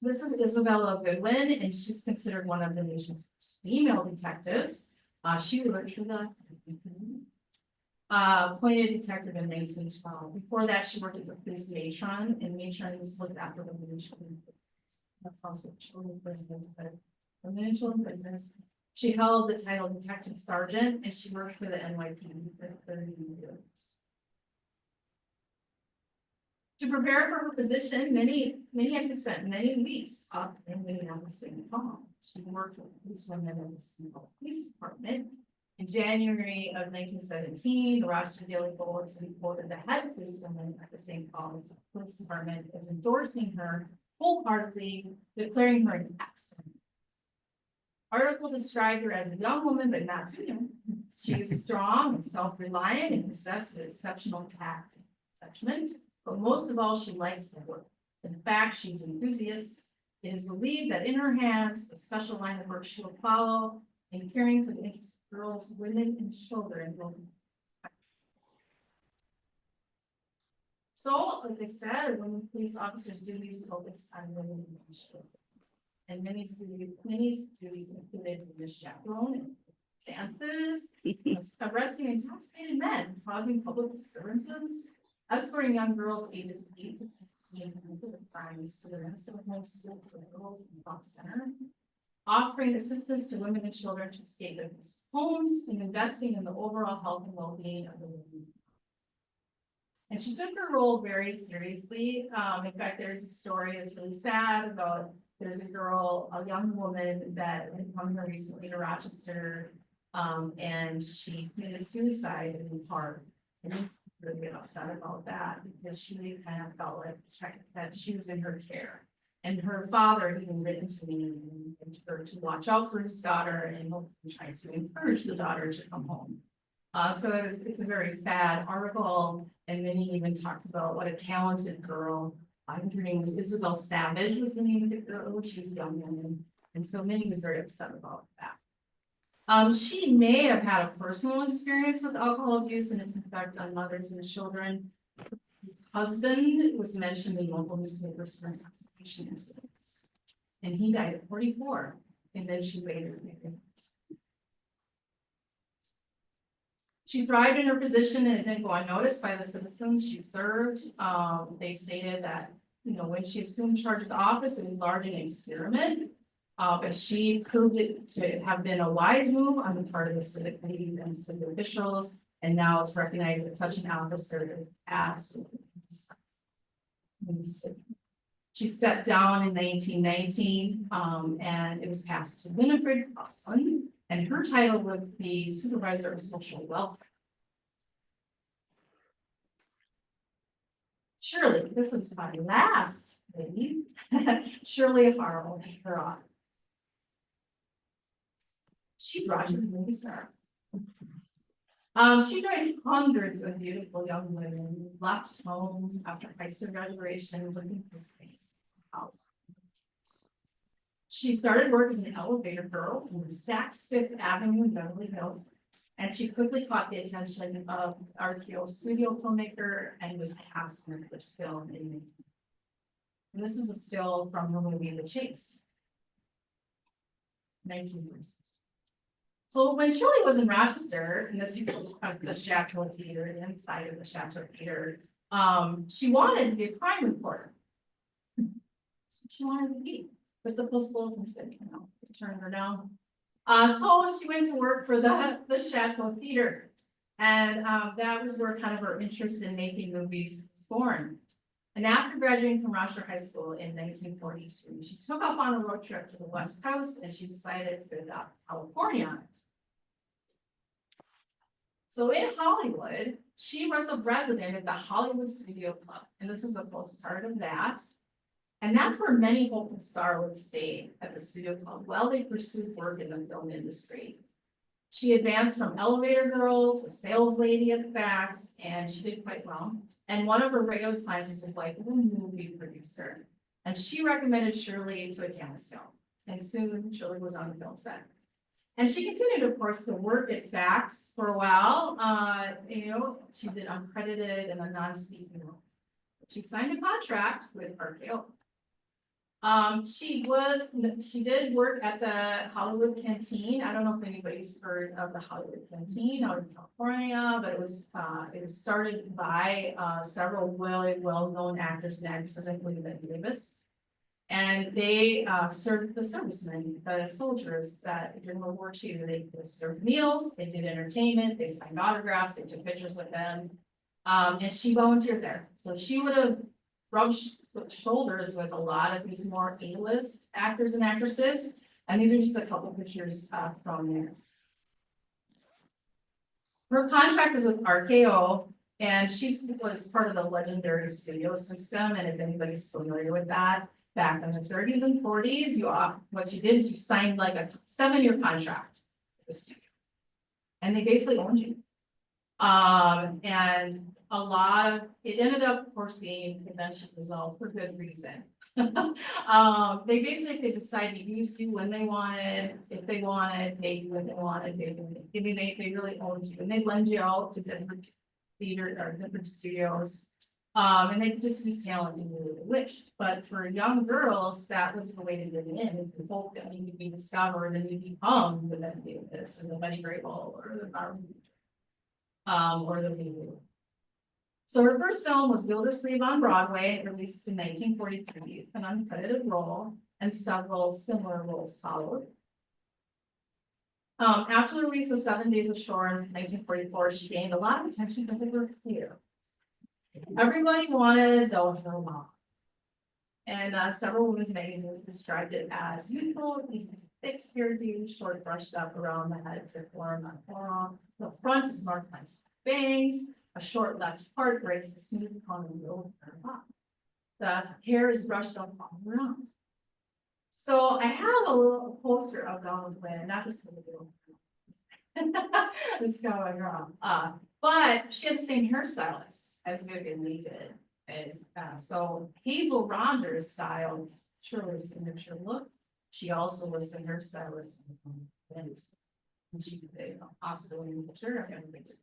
This is Isabella Goodwin, and she's considered one of the nation's first female detectives. She worked for the appointed detective in 1912. Before that, she worked as a police matron, and matrons looked after the women children. That's also children prisoners, but women children prisoners. She held the title detective sergeant, and she worked for the NYPD for 30 years. To prepare for her position, many actually spent many weeks up in Minneapolis City Hall. She worked with policewomen in the St. Paul Police Department. In January of 1917, the Rochester Daily Bulletin reported the head policewoman at the St. Paul's Police Department is endorsing her wholeheartedly, declaring her an excellent. Article described her as a young woman, but not too young. She is strong and self-reliant and possesses exceptional tact and judgment. But most of all, she likes to work. In fact, she's an enthusiast. It is believed that in her hands, a special line of work she will follow in caring for the interests of girls, women, and children. So, like I said, when police officers' duties focus on women and children. And many duties included the chaperone and dances, arresting intoxicated men, causing public disturbances, escorting young girls ages 8 to 16 into the crimes to the Minnesota Home School for Girls in South Center, offering assistance to women and children to escape their homes, and investing in the overall health and well-being of the women. And she took her role very seriously. In fact, there's a story that's really sad about, there's a girl, a young woman that had come here recently to Rochester. And she committed suicide in the park. And I'm really upset about that because she kind of felt like that she was in her care. And her father had even written to me and to her to watch out for his daughter and try to encourage the daughter to come home. So it's a very sad article, and then he even talked about what a talented girl. I think her name was Isabel Savage was the name of the girl. She was a young woman, and so Minnie was very upset about that. She may have had a personal experience with alcohol abuse and its effect on mothers and children. Her husband was mentioned in local newspapers for intoxication incidents, and he died at 44, and then she later. She thrived in her position and it didn't go unnoticed by the citizens she served. They stated that, when she assumed charge of the office, it was largely an experiment. But she proved it to have been a wise move on the part of the civic leaders and civic officials. And now it's recognized that such an officer is absolutely necessary. She stepped down in 1919, and it was passed to Winifred Crossland. And her title would be Supervisor of Social Welfare. Shirley, this is my last lady. Shirley Harrell, her author. She's Roger's movie star. She joined hundreds of beautiful young women, left home after high school graduation, looking for fame. She started work as an elevator girl in Saks Fifth Avenue in Beverly Hills, and she quickly caught the attention of RKO studio filmmaker and was cast in her first film in. And this is a still from the movie The Chase, 1946. So when Shirley was in Rochester, and this is the Chateau Theater, the inside of the Chateau Theater, she wanted to be a crime reporter. That's what she wanted to be. But the Post Bulletin said, turned her down. So she went to work for the Chateau Theater. And that was where kind of her interest in making movies was born. And after graduating from Rochester High School in 1942, she took off on a road trip to the West Coast and she decided to adopt California on it. So in Hollywood, she was a resident at the Hollywood Studio Club. And this is a postcard of that. And that's where many hopeful stars would stay at the studio club while they pursued work in the film industry. She advanced from elevator girl to sales lady at Fax, and she did quite well. And one of her regular clients was like a movie producer. And she recommended Shirley to a talent scout. And soon Shirley was on the film set. And she continued, of course, to work at Fax for a while. She did uncredited and a non-speaking role. She signed a contract with RKO. She did work at the Hollywood Canteen. I don't know if anybody's heard of the Hollywood Canteen out in California, but it was started by several really well-known actors and actresses, including Betty Davis. And they served the servicemen, the soldiers that during World War II, they served meals, they did entertainment, they signed autographs, they took pictures with them. And she volunteered there. So she would have rubbed shoulders with a lot of these more A-list actors and actresses. And these are just a couple pictures from there. Her contract was with RKO, and she was part of the legendary studio system. And if anybody's familiar with that, back in the 30s and 40s, what you did is you signed like a 7-year contract with the studio. And they basically owned you. And a lot of it ended up, of course, being eventually dissolved for good reason. They basically decided to use you when they wanted, if they wanted, pay you when they wanted, they really owned you, and they lend you out to different theater or different studios. And they could just use talent any way they wished, but for young girls, that was the way to get in. If you hope that you could be discovered and you become the Betty Davis or the Betty Grable or the Barbie. Or the baby. So her first film was Gildersleeve on Broadway, released in 1943, an uncredited role, and several similar roles followed. After the release of 7 Days Ashore in 1944, she gained a lot of attention because they were clear. Everybody wanted though her mom. And several women's magazines described it as youthful, easy to fix hairdo, short brushed up around the head to form a forearm. The front is marked by bangs, a short left part breaks the smooth upon the middle of her top. The hair is brushed up all around. So I have a little poster of Donald Glenn, not just for the little this going wrong. But she had the same hairstylist as Vivian Lee did. So Hazel Rogers styled Shirley's signature look. She also was the hairstylist and she did the hospital in the picture of everything.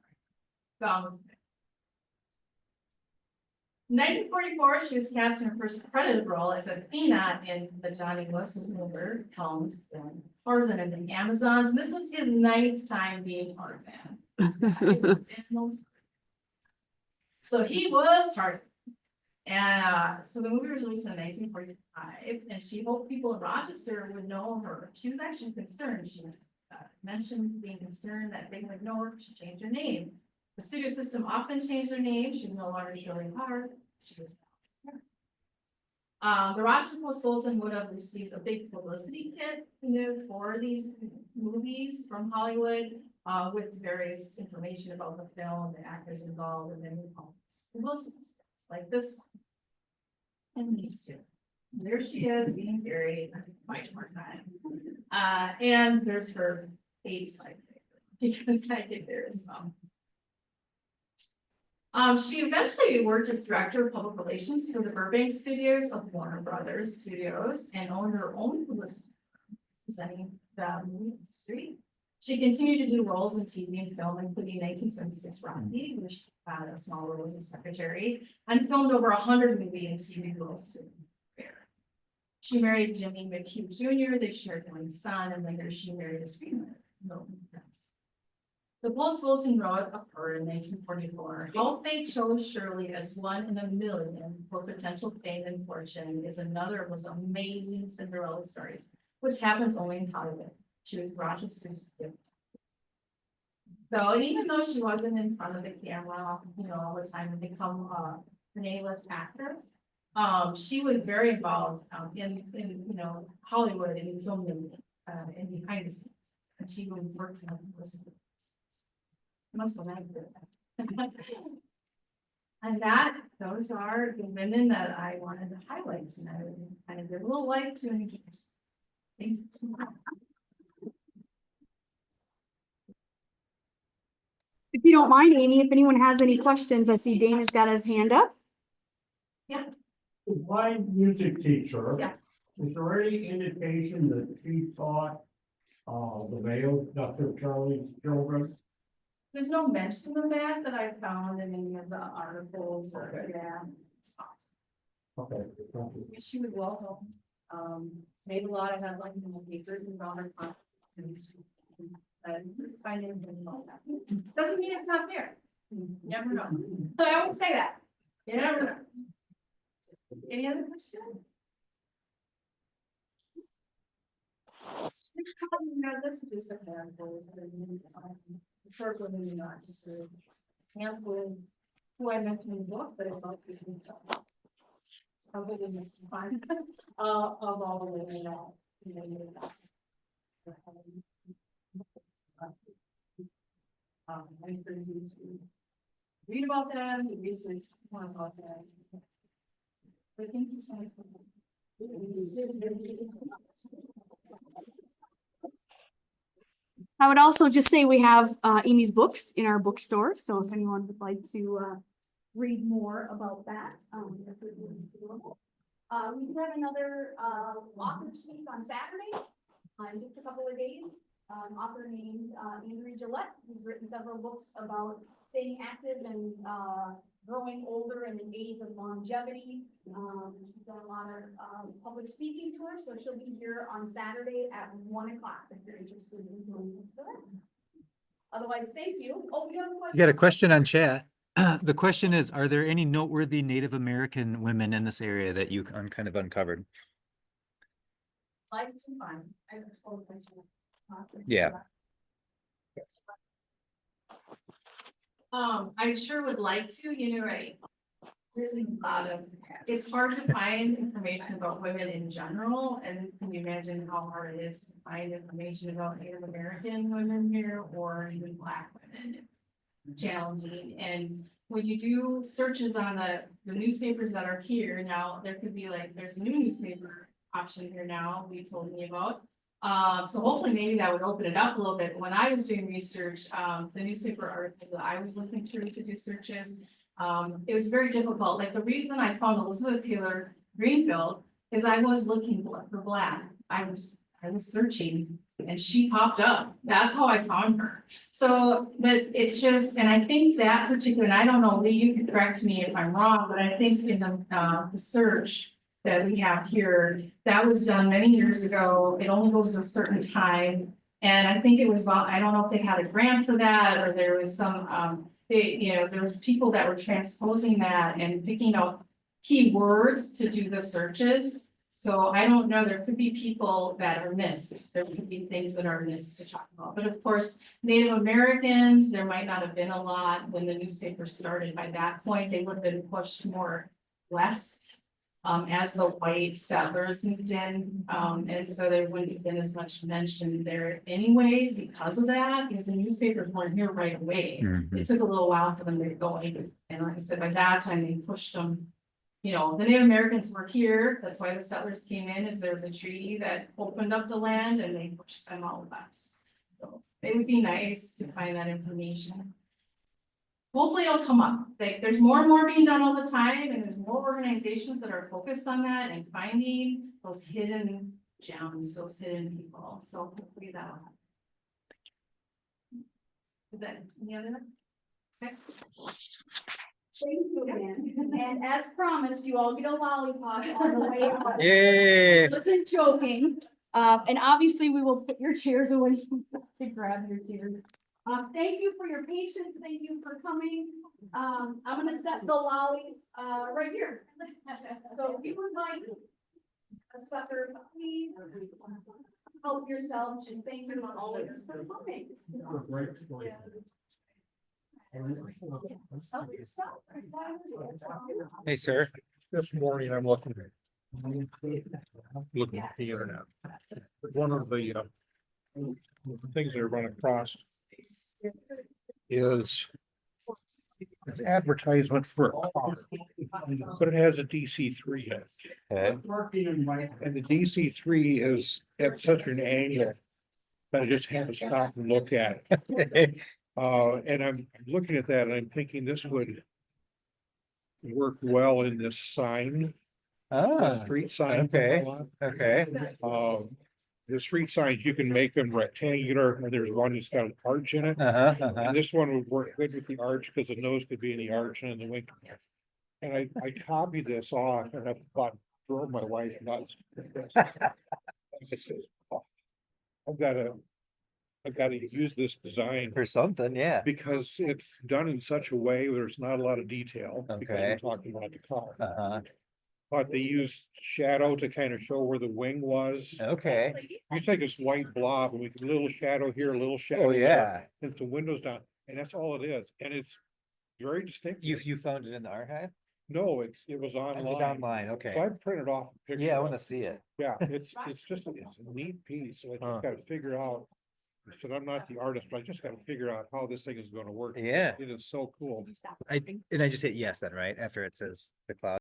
1944, she was cast in her first credited role as Athena in the Johnny Weissmuller filmed film Tarzan and the Amazons. And this was his 9th time being Tarzan. So he was Tarzan. And so the movie was released in 1945, and she hoped people in Rochester would know her. She was actually concerned. She was mentioned being concerned that they would know her if she changed her name. The studio system often changed their name. She's no longer Shirley Hart. She was the Rochester Post-Bulletin would have received a big publicity kit, for these movies from Hollywood, with various information about the film, the actors involved, and then like this one. And these two. There she is being buried by time. And there's her baby side because I get there as well. She eventually worked as director of public relations for the Burbank studios of Warner Brothers Studios and owned her own publicity presenting the movie industry. She continued to do roles in TV and film, including 1976 Rocky, which she had a small role as a secretary, and filmed over 100 movie and TV roles. She married Jimmy McHugh Jr., they shared one son, and later she married a screenwriter, Milton Prince. The Post-Bulletin wrote of her in 1944, "How fate chose Shirley as one in a million for potential fame and fortune is another of those amazing Cinderella stories, which happens only in Hollywood. She was Rochester's gift." So, and even though she wasn't in front of the camera, all the time and become an A-list actress, she was very involved in Hollywood and in filming and behind the scenes, and she would work to must have liked it. And those are the women that I wanted to highlight tonight. Kind of give a little life to engage. Thank you. If you don't mind, Amy, if anyone has any questions, I see Dana's got his hand up. Yeah. My music teacher. Yeah. Is there any indication that she taught the male Dr. Charlie's children? There's no mention of that I found in any of the articles or it's possible. Okay. Thank you. She was welcome. Made a lot of headlines in the papers and on her conferences. Finding anything like that. Doesn't mean it's not there. You never know. So I won't say that. You never know. Any other questions? This is just a handful. Historical maybe not just a handful who I mentioned in the book, but it's not probably the fun of all the women I encourage you to read about them, research more about them. But thank you so much for that. I would also just say we have Amy's books in our bookstore, so if anyone would like to read more about that. We do have another author's week on Saturday, in just a couple of days. author named, Andrea Gillette, who's written several books about staying active and, growing older in the age of longevity. She's done a lot of, public speaking tours, so she'll be here on Saturday at 1 o'clock if you're interested in joining us for that. Otherwise, thank you. Oh, we have a question. You got a question on chat. The question is, are there any noteworthy Native American women in this area that you kind of uncovered? Like to find. I just told you. Yeah. I sure would like to, you know, really a lot of, it's hard to find information about women in general, and can you imagine how hard it is to find information about Native American women here or even Black women? It's challenging, and when you do searches on the newspapers that are here now, there could be like, there's a new newspaper option here now, we told me about. So hopefully maybe that would open it up a little bit. When I was doing research, the newspaper articles that I was looking through to do searches, it was very difficult. Like the reason I found Elizabeth Taylor Greenfield is I was looking for Black. I was searching and she popped up. That's how I found her. So, but it's just, and I think that particular, and I don't know, Lee, you can correct me if I'm wrong, but I think in the search that we have here, that was done many years ago. It only goes to a certain time. And I think it was about, I don't know if they had a grant for that or there was some, there was people that were transposing that and picking out keywords to do the searches. So I don't know, there could be people that are missed. There could be things that are missed to talk about. But of course, Native Americans, there might not have been a lot when the newspaper started. By that point, they would have been pushed more west. As the white settlers moved in, and so there wouldn't have been as much mention there anyways because of that, because the newspapers weren't here right away. Mhm. It took a little while for them to get going, and like I said, by that time they pushed them. You know, the Native Americans were here, that's why the settlers came in, is there was a treaty that opened up the land and they pushed them out west. So it would be nice to find that information. Hopefully it'll come up, like there's more and more being done all the time and there's more organizations that are focused on that and finding those hidden gems, those hidden people, so hopefully that'll happen. Is that any other? Okay. Thank you again. And as promised, you all get a lollipop on the way out. Yay! Wasn't joking. And obviously we will put your chairs away to grab your chairs. Thank you for your patience. Thank you for coming. I'm gonna set the lollies, right here. So if you would like a sucker, please help yourself and thank you always for coming. Help yourself. Hey, sir. This morning, I'm looking at the internet. One of the things I run across is an advertisement for a car, but it has a DC-3 in it. Okay. And the DC-3 is at such an angle that I just have to stop and look at it. And I'm looking at that and I'm thinking this would work well in this sign, the street sign. okay. Okay. The street signs, you can make them rectangular, and there's one that's got an arch in it. And this one would work good with the arch because the nose could be in the arch and in the wing. And I copied this off and I thought, drove my wife nuts. I've gotta use this design For something, yeah. because it's done in such a way, where there's not a lot of detail. Because Okay. we're talking about the car. Uh-huh. But they used shadow to kind of show where the wing was. Okay. You take this white blob and we can little shadow here, a little shadow. Oh, there, yeah. and some windows down, and that's all it is, and it's very distinctive. You found it in the archive? No, it was It's online. online, So okay. I printed off a picture. Yeah, I of wanna it. see it. Yeah, it's just, it's a neat piece, so I Huh. just gotta figure out. I said, I'm not the artist, but I just gotta figure out how this thing is gonna work. Yeah. It is so cool. And I just hit yes then, right? After it says the cloud.